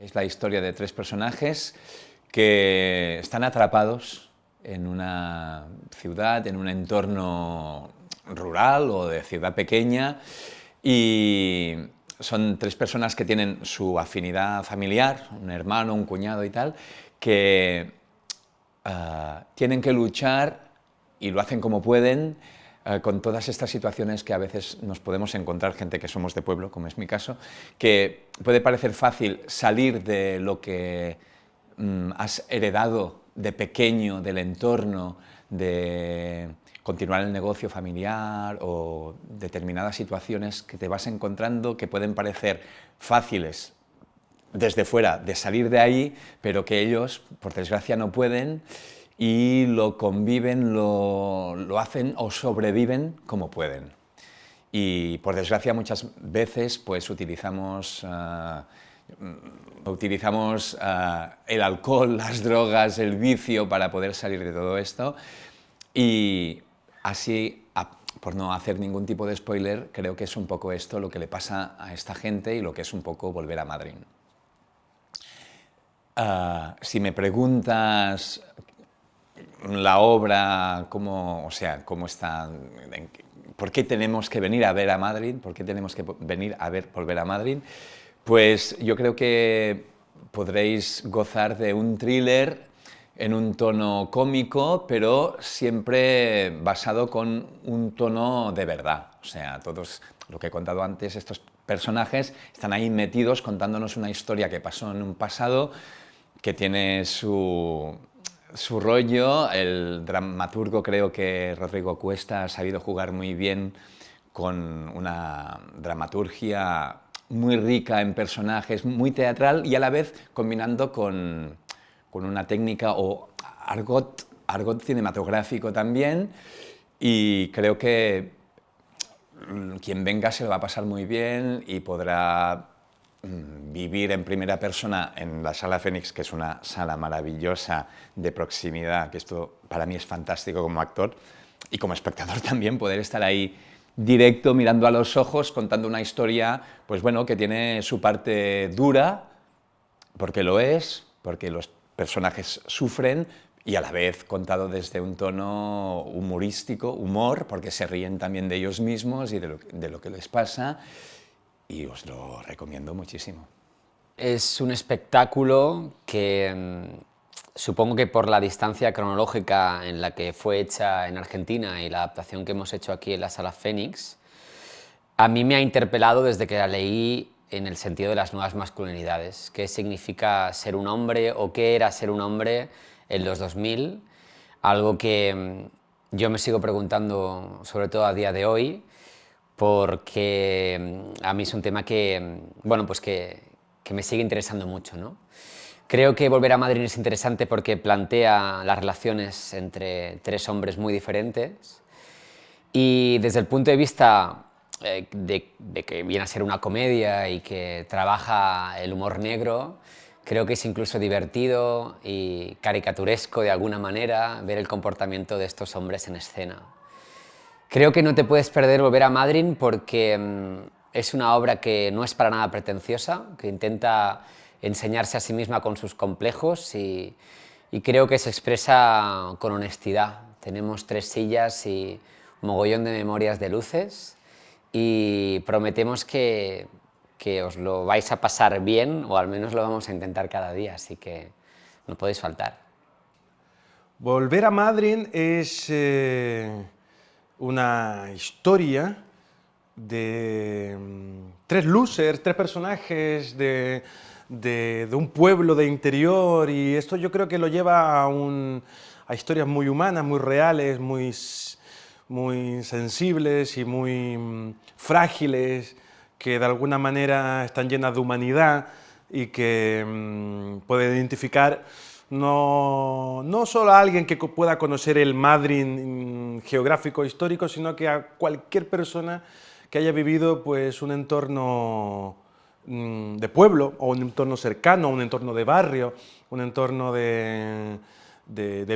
Es la historia de tres personajes que están atrapados en una ciudad, en un entorno rural o de ciudad pequeña, y son tres personas que tienen su afinidad familiar, un hermano, un cuñado y tal, que tienen que luchar, y lo hacen como pueden, con todas estas situaciones que a veces nos podemos encontrar, gente que somos de pueblo, como es mi caso, que puede parecer fácil salir de lo que has heredado de pequeño, del entorno, de continuar el negocio familiar o determinadas situaciones que te vas encontrando que pueden parecer fáciles desde fuera de salir de ahí, pero que ellos, por desgracia, no pueden y lo conviven, lo hacen o sobreviven como pueden. Y por desgracia muchas veces pues utilizamos el alcohol, las drogas, el vicio para poder salir de todo esto, y así, por no hacer ningún tipo de spoiler, creo que es un poco esto lo que le pasa a esta gente y lo que es un poco Volver a Madrid. Si me preguntas la obra, cómo está, por qué tenemos que venir a ver a Madrid, por qué tenemos que venir a ver Volver a Madrid, pues yo creo que podréis gozar de un thriller en un tono cómico, pero siempre basado con un tono de verdad. O sea, todos, lo que he contado antes, estos personajes están ahí metidos contándonos una historia que pasó en un pasado, que tiene su rollo. El dramaturgo, creo que Rodrigo Cuesta, ha sabido jugar muy bien con una dramaturgia muy rica en personajes, muy teatral, y a la vez combinando con una técnica o argot cinematográfico también, y creo que quien venga se lo va a pasar muy bien y podrá vivir en primera persona en la Sala Fénix, que es una sala maravillosa de proximidad, que esto para mí es fantástico como actor y como espectador también, poder estar ahí directo, mirando a los ojos, contando una historia, pues bueno, que tiene su parte dura, porque lo es, porque los personajes sufren, y a la vez contado desde un tono humorístico, humor, porque se ríen también de ellos mismos y de lo que les pasa, y os lo recomiendo muchísimo. Es un espectáculo que supongo que por la distancia cronológica en la que fue hecha en Argentina y la adaptación que hemos hecho aquí en la Sala Fénix, a mí me ha interpelado desde que la leí en el sentido de las nuevas masculinidades. ¿Qué significa ser un hombre o qué era ser un hombre en los 2000? Algo que yo me sigo preguntando, sobre todo a día de hoy, porque a mí es un tema que, bueno, pues que me sigue interesando mucho, ¿no? Creo que Volver a Madrid es interesante porque plantea las relaciones entre tres hombres muy diferentes, y desde el punto de vista de que viene a ser una comedia y que trabaja el humor negro, creo que es incluso divertido y caricaturesco de alguna manera ver el comportamiento de estos hombres en escena. Creo que no te puedes perder Volver a Madrid porque es una obra que no es para nada pretenciosa, que intenta enseñarse a sí misma con sus complejos, y creo que se expresa con honestidad. Tenemos tres sillas y un mogollón de memorias de luces, y prometemos que os lo vais a pasar bien, o al menos lo vamos a intentar cada día, así que no podéis faltar. Volver a Madrid es una historia de tres losers, tres personajes de un pueblo de interior, y esto yo creo que lo lleva a historias muy humanas, muy reales, muy sensibles y muy frágiles, que de alguna manera están llenas de humanidad y que puede identificar no solo a alguien que pueda conocer el Madrid geográfico histórico, sino que a cualquier persona que haya vivido pues un entorno de pueblo, o un entorno cercano, un entorno de barrio, un entorno de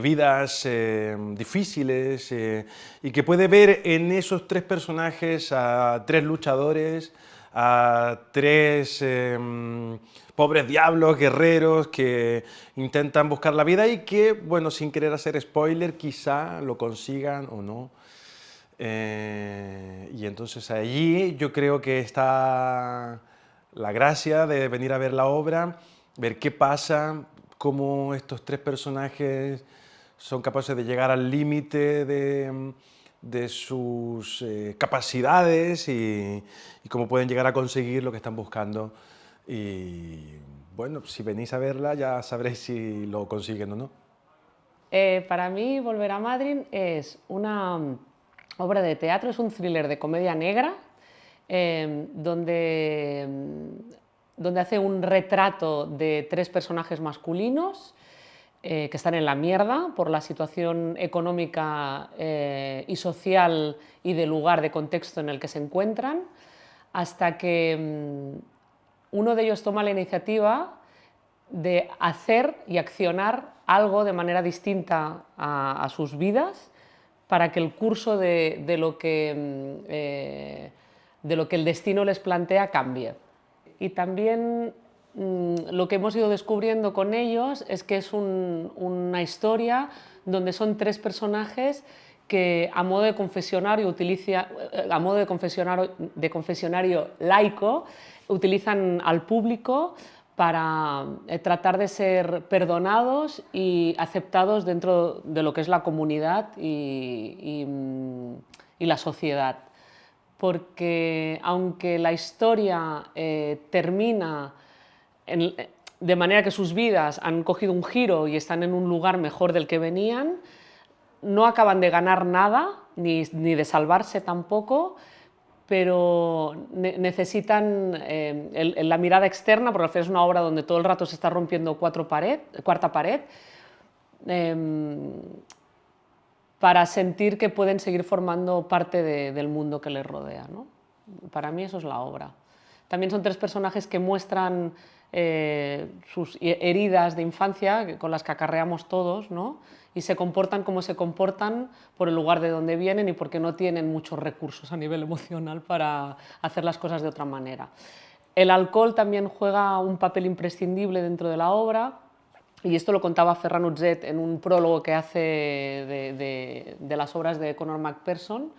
vidas difíciles, y que puede ver en esos tres personajes a tres luchadores, a tres pobres diablos, guerreros que intentan buscar la vida y que, bueno, sin querer hacer spoiler, quizá lo consigan o no. Y entonces allí yo creo que está la gracia de venir a ver la obra, ver qué pasa, cómo estos tres personajes son capaces de llegar al límite de sus capacidades y cómo pueden llegar a conseguir lo que están buscando. Y bueno, si venís a verla ya sabréis si lo consiguen o no. Para mí, Volver a Madrid es una obra de teatro, es un thriller de comedia negra, donde hace un retrato de tres personajes masculinos que están en la mierda por la situación económica y social y de lugar, de contexto en el que se encuentran, hasta que uno de ellos toma la iniciativa de hacer y accionar algo de manera distinta a sus vidas para que el curso de lo que el destino les plantea cambie. Y también lo que hemos ido descubriendo con ellos es que es una historia donde son tres personajes que a modo de confesionario, de confesionario laico, utilizan al público para tratar de ser perdonados y aceptados dentro de lo que es la comunidad y la sociedad. Porque aunque la historia termina de manera que sus vidas han cogido un giro y están en un lugar mejor del que venían, no acaban de ganar nada, ni de salvarse tampoco, pero necesitan la mirada externa, porque al final es una obra donde todo el rato se está rompiendo cuarta pared, para sentir que pueden seguir formando parte del mundo que les rodea, ¿no? Para mí eso es la obra. También son tres personajes que muestran sus heridas de infancia con las que acarreamos todos, ¿no? Y se comportan como se comportan por el lugar de donde vienen y porque no tienen muchos recursos a nivel emocional para hacer las cosas de otra manera. El alcohol también juega un papel imprescindible dentro de la obra, y esto lo contaba Ferran Utzet en un prólogo que hace de las obras de Conor McPherson,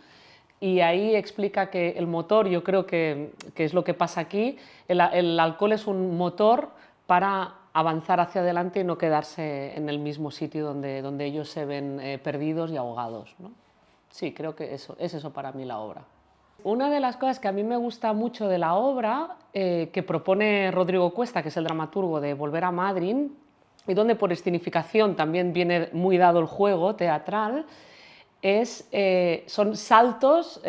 y ahí explica que el motor, yo creo que es lo que pasa aquí, el alcohol es un motor para avanzar hacia adelante y no quedarse en el mismo sitio donde ellos se ven perdidos y ahogados, ¿no? Sí, creo que es eso para mí la obra. Una de las cosas que a mí me gusta mucho de la obra que propone Rodrigo Cuesta, que es el dramaturgo de Volver a Madrid, y donde por escenificación también viene muy dado el juego teatral, son saltos,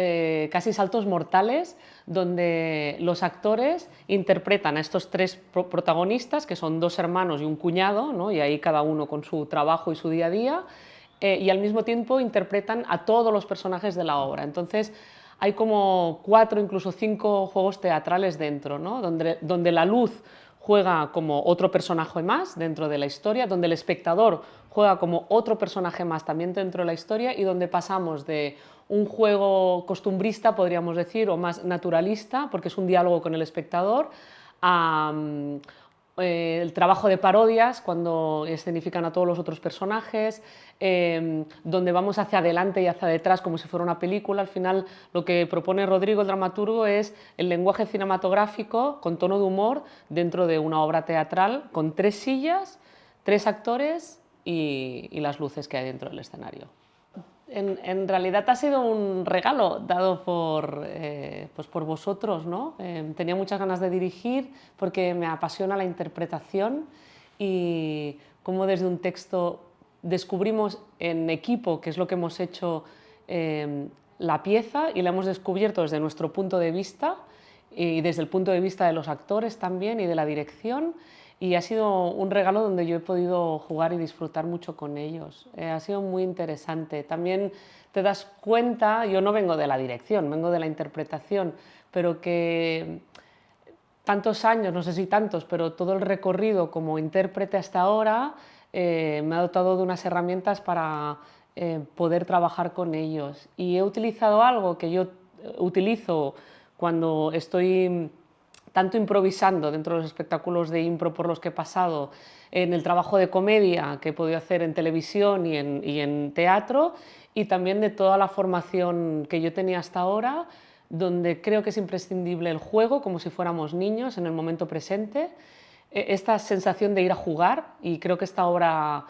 casi saltos mortales, donde los actores interpretan a estos tres protagonistas, que son dos hermanos y un cuñado, ¿no? Y ahí cada uno con su trabajo y su día a día, y al mismo tiempo interpretan a todos los personajes de la obra. Entonces hay como 4, incluso 5 juegos teatrales dentro, ¿no? donde la luz juega como otro personaje más dentro de la historia, donde el espectador juega como otro personaje más también dentro de la historia, y donde pasamos de un juego costumbrista, podríamos decir, o más naturalista, porque es un diálogo con el espectador, a el trabajo de parodias, cuando escenifican a todos los otros personajes, donde vamos hacia adelante y hacia detrás como si fuera una película. Al final lo que propone Rodrigo, el dramaturgo, es el lenguaje cinematográfico con tono de humor dentro de una obra teatral, con 3 sillas, 3 actores y las luces que hay dentro del escenario. En realidad ha sido un regalo dado pues por vosotros, ¿no? Tenía muchas ganas de dirigir porque me apasiona la interpretación y cómo desde un texto descubrimos en equipo, que es lo que hemos hecho, la pieza, y la hemos descubierto desde nuestro punto de vista y desde el punto de vista de los actores también y de la dirección. Y ha sido un regalo donde yo he podido jugar y disfrutar mucho con ellos. Ha sido muy interesante. También te das cuenta, yo no vengo de la dirección, vengo de la interpretación, pero que tantos años, no sé si tantos, pero todo el recorrido como intérprete hasta ahora me ha dotado de unas herramientas para poder trabajar con ellos. Y he utilizado algo que yo utilizo cuando estoy tanto improvisando dentro de los espectáculos de impro por los que he pasado, en el trabajo de comedia que he podido hacer en televisión y en teatro, y también de toda la formación que yo tenía hasta ahora, donde creo que es imprescindible el juego, como si fuéramos niños en el momento presente, esta sensación de ir a jugar, y creo que esta obra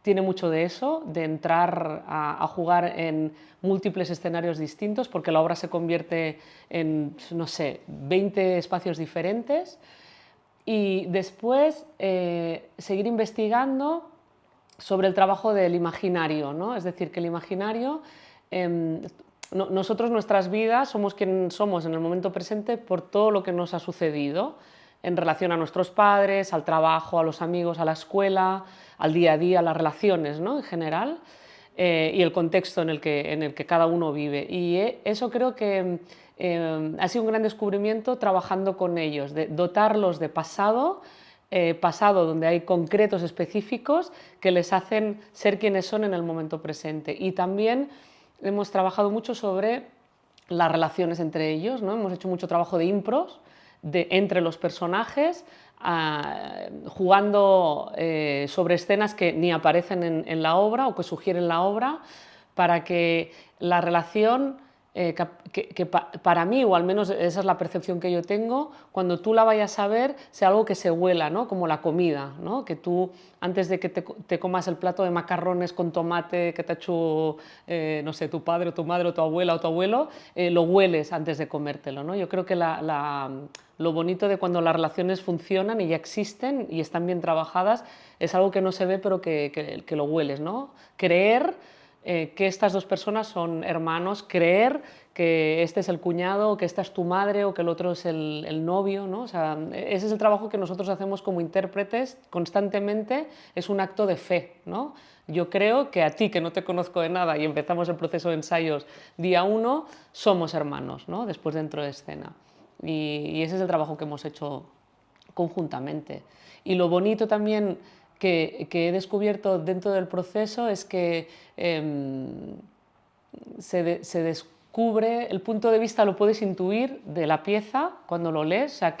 tiene mucho de eso, de entrar a jugar en múltiples escenarios distintos, porque la obra se convierte en, no sé, 20 espacios diferentes. Y después seguir investigando sobre el trabajo del imaginario, ¿no? Es decir, que el imaginario, nosotros, nuestras vidas, somos quien somos en el momento presente por todo lo que nos ha sucedido en relación a nuestros padres, al trabajo, a los amigos, a la escuela, al día a día, a las relaciones, ¿no? En general, y el contexto en el que cada uno vive. Y eso creo que ha sido un gran descubrimiento trabajando con ellos, de dotarlos de pasado, pasado donde hay concretos específicos que les hacen ser quienes son en el momento presente. Y también hemos trabajado mucho sobre las relaciones entre ellos, ¿no? Hemos hecho mucho trabajo de impros, entre los personajes, jugando sobre escenas que ni aparecen en la obra o que sugieren la obra, para que la relación, para mí, o al menos esa es la percepción que yo tengo, cuando tú la vayas a ver, sea algo que se huela, ¿no? Como la comida, ¿no? Que tú, antes de que te comas el plato de macarrones con tomate que te ha hecho, no sé, tu padre o tu madre o tu abuela o tu abuelo, lo hueles antes de comértelo, ¿no? Yo creo que lo bonito de cuando las relaciones funcionan y ya existen y están bien trabajadas es algo que no se ve pero que lo hueles, ¿no? Creer que estas dos personas son hermanos, creer que este es el cuñado, o que esta es tu madre, o que el otro es el novio, ¿no? O sea, ese es el trabajo que nosotros hacemos como intérpretes constantemente, es un acto de fe, ¿no? Yo creo que a ti, que no te conozco de nada, y empezamos el proceso de ensayos día 1, somos hermanos, ¿no? Después dentro de escena. Y ese es el trabajo que hemos hecho conjuntamente. Y lo bonito también que he descubierto dentro del proceso es que se descubre, el punto de vista lo puedes intuir de la pieza cuando lo lees, o sea,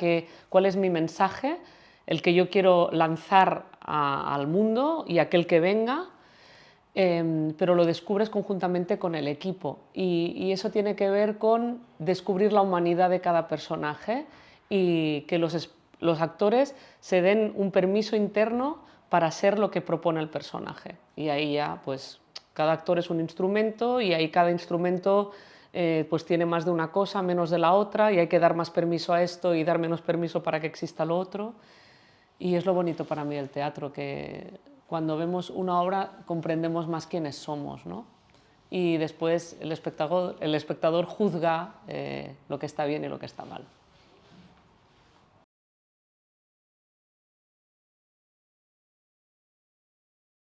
cuál es mi mensaje, el que yo quiero lanzar al mundo y aquel que venga, pero lo descubres conjuntamente con el equipo, y eso tiene que ver con descubrir la humanidad de cada personaje y que los actores se den un permiso interno para ser lo que propone el personaje. Y ahí ya, pues, cada actor es un instrumento y ahí cada instrumento pues tiene más de una cosa, menos de la otra, y hay que dar más permiso a esto y dar menos permiso para que exista lo otro. Y es lo bonito para mí del teatro, que cuando vemos una obra comprendemos más quiénes somos, ¿no? Y después el espectador juzga lo que está bien y lo que está mal.